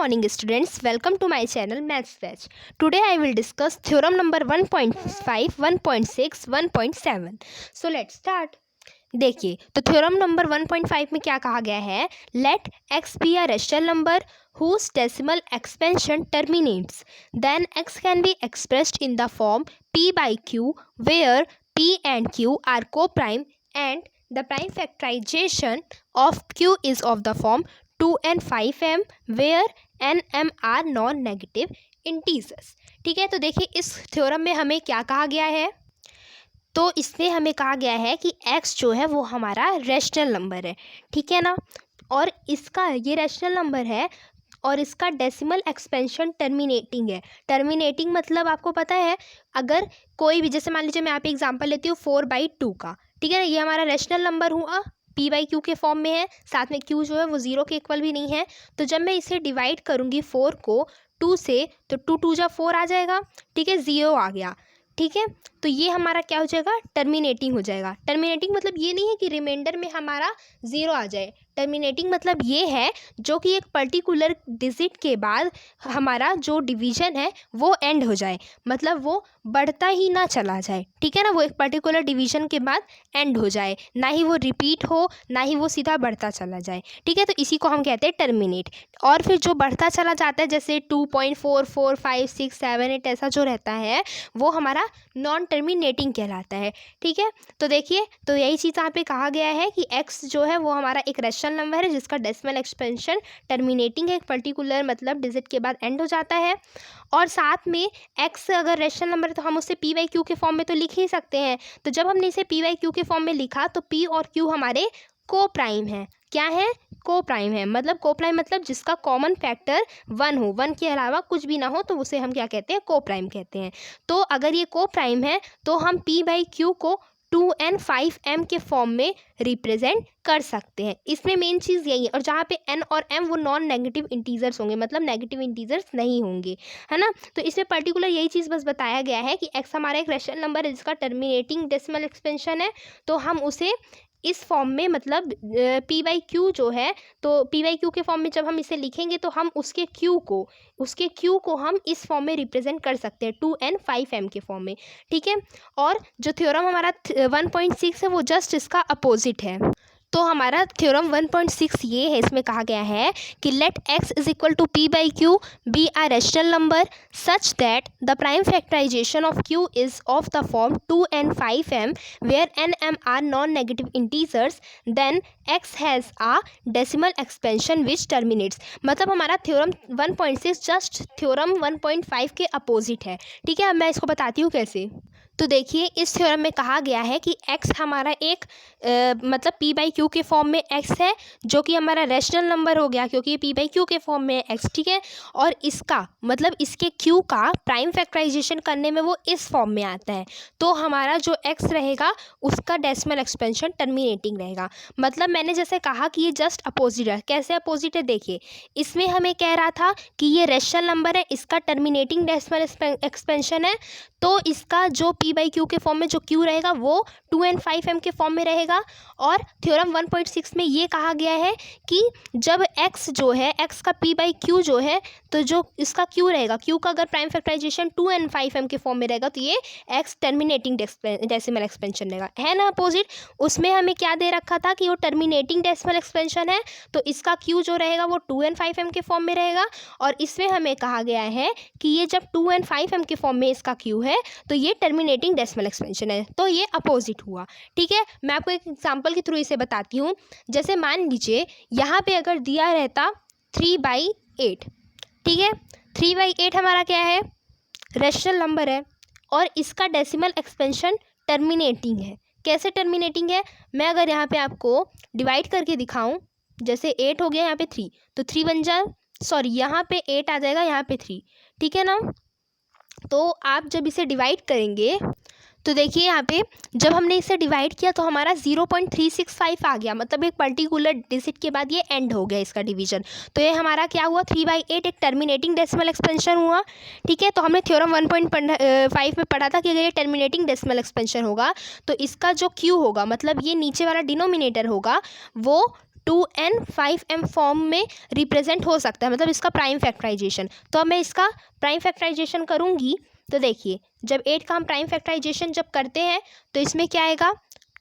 morning students, welcome to my channel Maths Batch. Today I will discuss theorem number 1.5, 1.6, 1.7. So let's start. देखिए तो theorem number 1.5 में क्या कहा गया है, let x be a rational number whose decimal expansion terminates, then x can be expressed in the form p by q where p and q are co-prime and the prime factorization of q is of the form 2 and 5m where n m are non negative integers. ठीक है, तो देखिए इस theorem में हमें क्या कहा गया है, तो इसमें हमें कहा गया है कि x जो है वो हमारा रैशनल नंबर है। ठीक है ना, और इसका ये रैशनल नंबर है और इसका डेसिमल एक्सपेंशन टर्मिनेटिंग है। टर्मिनेटिंग मतलब आपको पता है, अगर कोई भी, जैसे मान लीजिए मैं यहाँ पे एग्जांपल लेती हूँ 4/2 का। ठीक है ना, ये हमारा रैशनल नंबर हुआ, p बाई क्यू के फॉर्म में है, साथ में q जो है वो 0 के इक्वल भी नहीं है। तो जब मैं इसे डिवाइड करूँगी 4 को 2 से, तो 2 2 जा 4 आ जाएगा। ठीक है, 0 आ गया। ठीक है, तो ये हमारा क्या हो जाएगा, टर्मिनेटिंग हो जाएगा। टर्मिनेटिंग मतलब ये नहीं है कि रिमाइंडर में हमारा 0 आ जाए। टर्मिनेटिंग मतलब ये है जो कि एक पर्टिकुलर डिजिट के बाद हमारा जो डिवीजन है वो एंड हो जाए, मतलब वो बढ़ता ही ना चला जाए। ठीक है ना, वो एक पर्टिकुलर डिवीजन के बाद एंड हो जाए, ना ही वो रिपीट हो, ना ही वो सीधा बढ़ता चला जाए। ठीक है, तो इसी को हम कहते हैं टर्मिनेट। और फिर जो बढ़ता चला जाता है जैसे 2.4 4 5 6 7 8 ऐसा जो रहता है वो हमारा नॉन टर्मिनेटिंग कहलाता है। ठीक है, तो देखिए तो यही चीज़ यहाँ पे कहा गया है कि x जो है वो हमारा एक रैशनल नंबर है जिसका डेसिमल एक्सपेंशन टर्मिनेटिंग है, एक पर्टिकुलर मतलब डिजिट के बाद एंड हो जाता है। और साथ में x अगर रैशनल नंबर है तो हम उसे p बाई क्यू के फॉर्म में तो लिख ही सकते हैं। तो जब हमने इसे p बाई क्यू के फॉर्म में लिखा तो p और q हमारे को प्राइम है। क्या है, को प्राइम है। मतलब को प्राइम मतलब जिसका कॉमन फैक्टर 1 हो, 1 के अलावा कुछ भी ना हो, तो उसे हम क्या कहते हैं, को प्राइम कहते हैं। तो अगर ये को प्राइम है तो हम p बाई क्यू को 2n 5m के फॉर्म में रिप्रेजेंट कर सकते हैं। इसमें मेन चीज़ यही है, और जहाँ पे n और m वो नॉन नेगेटिव इंटीजर्स होंगे, मतलब नेगेटिव इंटीजर्स नहीं होंगे, है ना। तो इसमें पर्टिकुलर यही चीज़ बस बताया गया है कि x हमारा एक रैशनल नंबर है जिसका टर्मिनेटिंग डेसिमल एक्सपेंशन है, तो हम उसे इस फॉर्म में, मतलब p बाई क्यू जो है, तो p बाई क्यू के फॉर्म में जब हम इसे लिखेंगे तो हम उसके q को हम इस फॉर्म में रिप्रेजेंट कर सकते हैं 2n 5m के फॉर्म में। ठीक है, और जो थ्योरम हमारा 1.6 है वो जस्ट इसका अपोजिट है। तो हमारा थ्योरम 1.6 ये है, इसमें कहा गया है कि let x is equal to p by q be a rational number such that the prime factorization of q is of the form 2n 5m where n m are non negative integers, then x has a decimal expansion which terminates. मतलब हमारा theorem 1.6 just theorem 1.5 के opposite है। ठीक है, अब मैं इसको बताती हूँ कैसे। तो देखिए इस थ्योरम में कहा गया है कि x हमारा एक मतलब p बाई क्यू के फॉर्म में x है जो कि हमारा रैशनल नंबर हो गया क्योंकि p बाई क्यू के फॉर्म में x। ठीक है, और इसका मतलब इसके q का प्राइम फैक्टराइजेशन करने में वो इस फॉर्म में आता है, तो हमारा जो x रहेगा उसका डेसिमल एक्सपेंशन टर्मिनेटिंग रहेगा। मतलब मैंने जैसे कहा कि ये जस्ट अपोजिट है। कैसे अपोजिट है, देखिए इसमें हमें कह रहा था कि ये रैशनल नंबर है, इसका टर्मिनेटिंग डेसिमल एक्सपेंशन है, तो इसका जो p बाई क्यू के फॉर्म में जो q रहेगा वो 2n 5m के फॉर्म में रहेगा। और थ्योरम 1.6 में ये कहा गया है कि जब x जो है, x का p बाई क्यू जो है, तो जो इसका q रहेगा, q का अगर प्राइम फैक्टराइजेशन 2n 5m के फॉर्म में रहेगा तो ये x टर्मिनेटिंग डेसिमल एक्सपेंशन रहेगा, है ना अपोजिट। उसमें हमें क्या दे रखा था कि वो टर्मिनेटिंग डेसिमल एक्सपेंशन है, तो इसका q जो रहेगा वो 2n 5m के फॉर्म में रहेगा। और इसमें हमें कहा गया है कि ये जब 2n 5m के फॉर्म में इसका q है तो ये टर्मिनेटिंग डेसिमल एक्सपेंशन है, तो ये अपोजिट हुआ। ठीक है, मैं आपको एक एग्जांपल के थ्रू इसे बताती हूँ। जैसे मान लीजिए यहाँ पे अगर दिया रहता 3/8। ठीक है, 3/8 हमारा क्या है, रैशनल नंबर है और इसका डेसिमल एक्सपेंशन टर्मिनेटिंग है। कैसे टर्मिनेटिंग है, मैं अगर यहाँ पे आपको डिवाइड करके दिखाऊं, जैसे 8 हो गया यहाँ पे 3, तो 3 बन जाए, सॉरी यहाँ पे 8 आ जाएगा, यहाँ पे 3। ठीक है ना, तो आप जब इसे डिवाइड करेंगे तो देखिए यहाँ पे जब हमने इसे डिवाइड किया तो हमारा 0.365 आ गया, मतलब एक पर्टिकुलर डिजिट के बाद ये एंड हो गया इसका डिवीजन। तो ये हमारा क्या हुआ, 3/8 एक टर्मिनेटिंग डेसिमल एक्सपेंशन हुआ। ठीक है, तो हमने थ्योरम 1.5 में पढ़ा था कि अगर ये टर्मिनेटिंग डेसिमल एक्सपेंशन होगा तो इसका जो क्यू होगा, मतलब ये नीचे वाला डिनोमिनेटर होगा, वो 2n5m फॉर्म में रिप्रेजेंट हो सकता है, मतलब इसका प्राइम फैक्टराइजेशन। तो अब मैं इसका प्राइम फैक्टराइजेशन करूँगी तो देखिए, जब 8 का हम प्राइम फैक्टराइजेशन जब करते हैं तो इसमें क्या आएगा,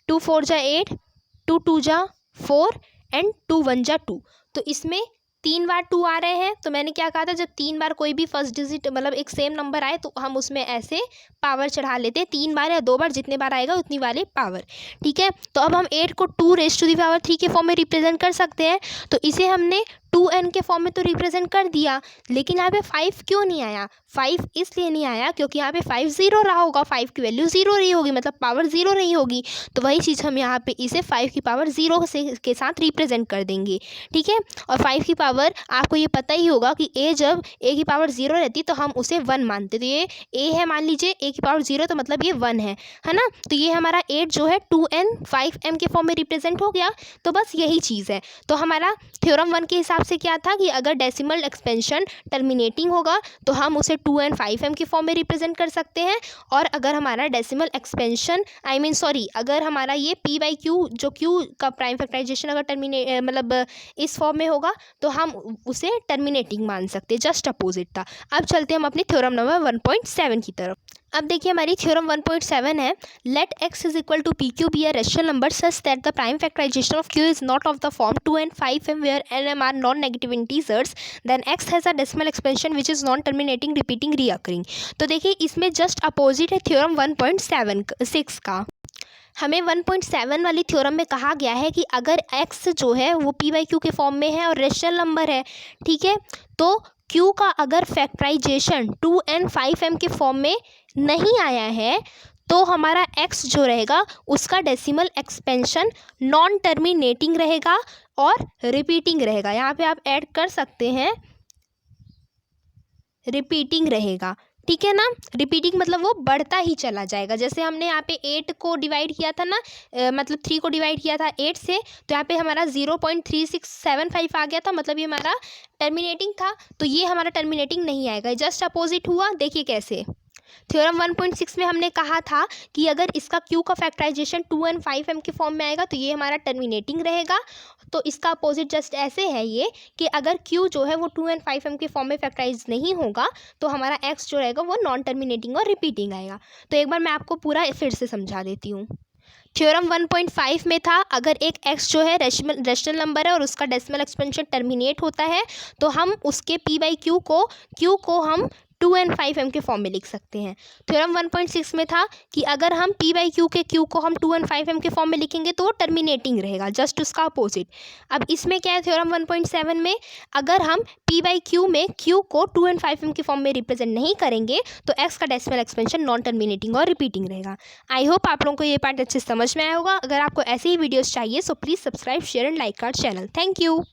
2 4 जा 8, 2 2 जा 4 एंड 2 1 जा 2। तो इसमें 3 बार 2 आ रहे हैं। तो मैंने क्या कहा था, जब 3 बार कोई भी फर्स्ट डिजिट मतलब एक सेम नंबर आए तो हम उसमें ऐसे पावर चढ़ा लेते हैं, 3 बार या 2 बार, जितने बार आएगा उतनी वाली पावर। ठीक है, तो अब हम 8 को 2⁻³ के फॉर्म में रिप्रेजेंट कर सकते हैं। तो इसे हमने 2n के फॉर्म में तो रिप्रेजेंट कर दिया, लेकिन यहाँ पे 5 क्यों नहीं आया? 5 इसलिए नहीं आया क्योंकि यहाँ पे 5 0 रहा होगा, 5 की वैल्यू 0 रही होगी, मतलब पावर 0 रही होगी। तो वही चीज़ हम यहाँ पे इसे 5 की पावर 0 के साथ रिप्रेजेंट कर देंगे। ठीक है, और 5 की पावर आपको ये पता ही होगा कि जब a की पावर 0 रहती तो हम उसे 1 मानते। तो ये a है, मान लीजिए a की पावर 0, तो मतलब ये 1 है ना। तो ये हमारा 8 जो है 2n5m के फॉर्म में रिप्रेजेंट हो गया। तो बस यही चीज़ है। तो हमारा थ्योरम 1 के हिसाब से क्या था कि अगर डेसिमल एक्सपेंशन टर्मिनेटिंग होगा तो हम उसे 2n5m के फॉर्म में रिप्रेजेंट कर सकते हैं, और अगर हमारा डेसिमल एक्सपेंशन अगर हमारा ये p/q जो q का प्राइम फैक्टराइजेशन अगर मतलब इस फॉर्म में होगा तो हम उसे टर्मिनेटिंग मान सकते हैं। जस्ट अपोजिट था। अब चलते हैं हम अपनी थ्योरम नंबर 1.7 की तरफ। अब देखिए, हमारी थ्योरम 1.7 है, let x is equal to p q be a rational number such that the prime factorization of q is not of the form 2n5m where nm are non negative integers, then x has a decimal expansion which is non terminating repeating recurring. तो देखिए, इसमें just opposite है theorem 1.6 का। हमें 1.7 वाली theorem में कहा गया है कि अगर x जो है वो p/q के फॉर्म में है और रेशनल नंबर है, ठीक है, तो q का अगर फैक्टराइजेशन 2n5m के फॉर्म में नहीं आया है तो हमारा x जो रहेगा उसका डेसिमल एक्सपेंशन नॉन टर्मिनेटिंग रहेगा और रिपीटिंग रहेगा। यहाँ पे आप ऐड कर सकते हैं, रिपीटिंग रहेगा। ठीक है ना, रिपीटिंग मतलब वो बढ़ता ही चला जाएगा। जैसे हमने यहाँ पे 8 को डिवाइड किया था ना, मतलब 3 को डिवाइड किया था 8 से, तो यहाँ पे हमारा 0.3675 आ गया था, मतलब ये हमारा टर्मिनेटिंग था। तो ये हमारा टर्मिनेटिंग नहीं आएगा, जस्ट अपोजिट हुआ। देखिए कैसे, थ्योरम 1.6 में हमने कहा था कि अगर इसका q का फैक्टराइजेशन 2n5m के फॉर्म में आएगा तो ये हमारा टर्मिनेटिंग रहेगा। तो इसका अपोजिट जस्ट ऐसे है ये कि अगर q जो है वो 2n5m के फॉर्म में फैक्टराइज नहीं होगा तो हमारा x जो रहेगा वो नॉन टर्मिनेटिंग और रिपीटिंग आएगा। तो एक बार मैं आपको पूरा फिर से समझा देती हूँ। थ्योरम 1.5 में था, अगर एक x जो है रेशनल नंबर है और उसका डेसिमल एक्सपेंशन टर्मिनेट होता है तो हम उसके p/q को हम 2n5m के फॉर्म में लिख सकते हैं। थ्योरम 1.6 में था कि अगर हम p/q के q को हम 2n5m के फॉर्म में लिखेंगे तो वो टर्मिनेटिंग रहेगा, जस्ट उसका अपोजिट। अब इसमें क्या है, थ्योरम 1.7 में अगर हम p/q में q को 2n5m के फॉर्म में रिप्रेजेंट नहीं करेंगे तो x का डेसिमल एक्सपेंशन नॉन टर्मिनेटिंग और रिपीटिंग रहेगा। आई होप आप लोगों को ये पार्ट अच्छे समझ में आया होगा। अगर आपको ऐसे ही वीडियोज़ चाहिए so please subscribe, share and like our channel. Thank you.